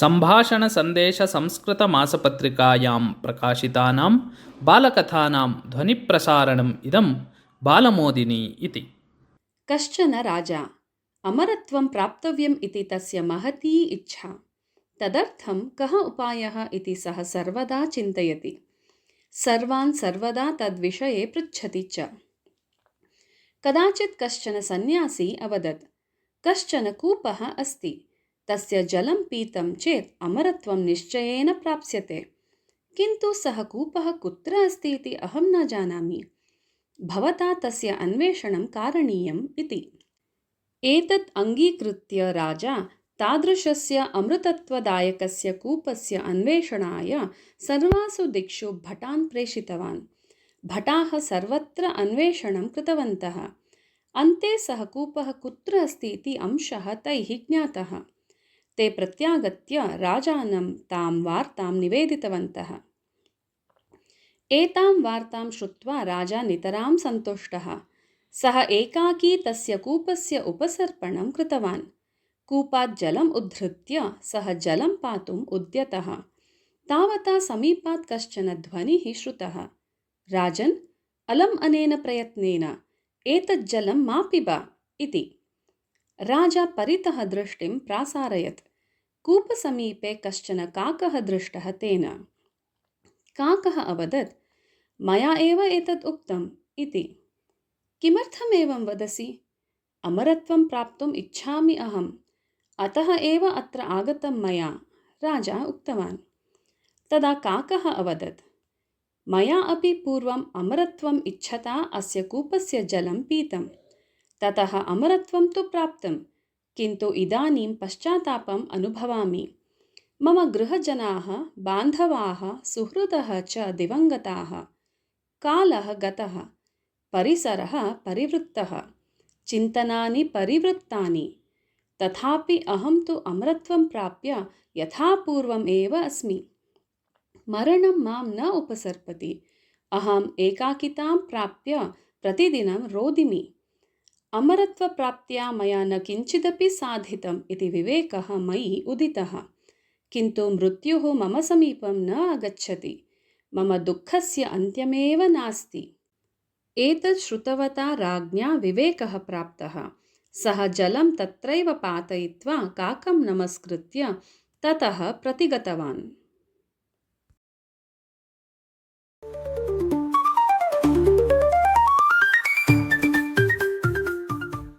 सम्भाषणसन्देशसंस्कृतमासपत्रिकायां प्रकाशितानां बालकथानां ध्वनिप्रसारणम् इदं बालमोदिनी इति। कश्चन राजा अमरत्वं प्राप्तव्यम् इति तस्य महती इच्छा। तदर्थं कः उपायः इति सः सर्वदा चिन्तयति। सर्वान् सर्वदा तद्विषये पृच्छति च। कदाचित् कश्चन सन्यासी अवदत्, कश्चन कूपः अस्ति, तस्य जलं पीतं चेत् अमरत्वं निश्चयेन प्राप्स्यते। किन्तु सः कूपः कुत्र अस्ति इति अहं न जानामि। भवता तस्य अन्वेषणं कारणीयम् इति। एतत् अङ्गीकृत्य राजा तादृशस्य अमृतत्वदायकस्य कूपस्य अन्वेषणाय सर्वासु दिक्षु भटान् प्रेषितवान्। भटाः सर्वत्र अन्वेषणं कृतवन्तः। अन्ते सः कूपः कुत्र अस्ति इति अंशः तैः ज्ञातः। ते प्रत्यागत्य राजानं तां वार्तां निवेदितवन्तः। एतां वार्तां श्रुत्वा राजा नितरां सन्तुष्टः। सः एकाकी तस्य कूपस्य उपसर्पणं कृतवान्। कूपात् जलम् उद्धृत्य सः जलं पातुम् उद्यतः। तावता समीपात् कश्चन ध्वनिः श्रुतः, राजन्, अलम् अनेन प्रयत्नेन एतत् जलं मा पिब इति। राजा परितः दृष्टिं प्रासारयत्। कूपसमीपे कश्चन काकः दृष्टः तेन। काकः अवदत्, मया एव एतत् उक्तम् इति। किमर्थम् एवं वदसि? अमरत्वं प्राप्तुम् इच्छामि अहम्, अतः एव अत्र आगतं मया, राजा उक्तवान्। तदा काकः अवदत्, मया अपि पूर्वम् अमरत्वम् इच्छता अस्य कूपस्य जलं पीतं। ततः अमरत्वं तु प्राप्तं, किन्तु इदानीं पश्चात्तापम् अनुभवामि। मम गृहजनाः, बान्धवाः, सुहृदः च दिवङ्गताः। कालः गतः, परिसरः परिवृत्तः, चिन्तनानि परिवृत्तानि। तथापि अहं तु अमरत्वं प्राप्य यथा पूर्वम् एव अस्मि। मरणं मां न उपसर्पति। अहम् एकाकितां प्राप्य प्रतिदिनं रोदिमि। अमरत्वप्राप्त्या मया न किञ्चिदपि साधितम् इति विवेकः मयि उदितः। किन्तु मृत्युः मम समीपं न आगच्छति। मम दुःखस्य अन्त्यमेव नास्ति। एतत् श्रुतवता राज्ञा विवेकः प्राप्तः। सः जलं तत्रैव पातयित्वा काकं नमस्कृत्य ततः प्रतिगतवान्।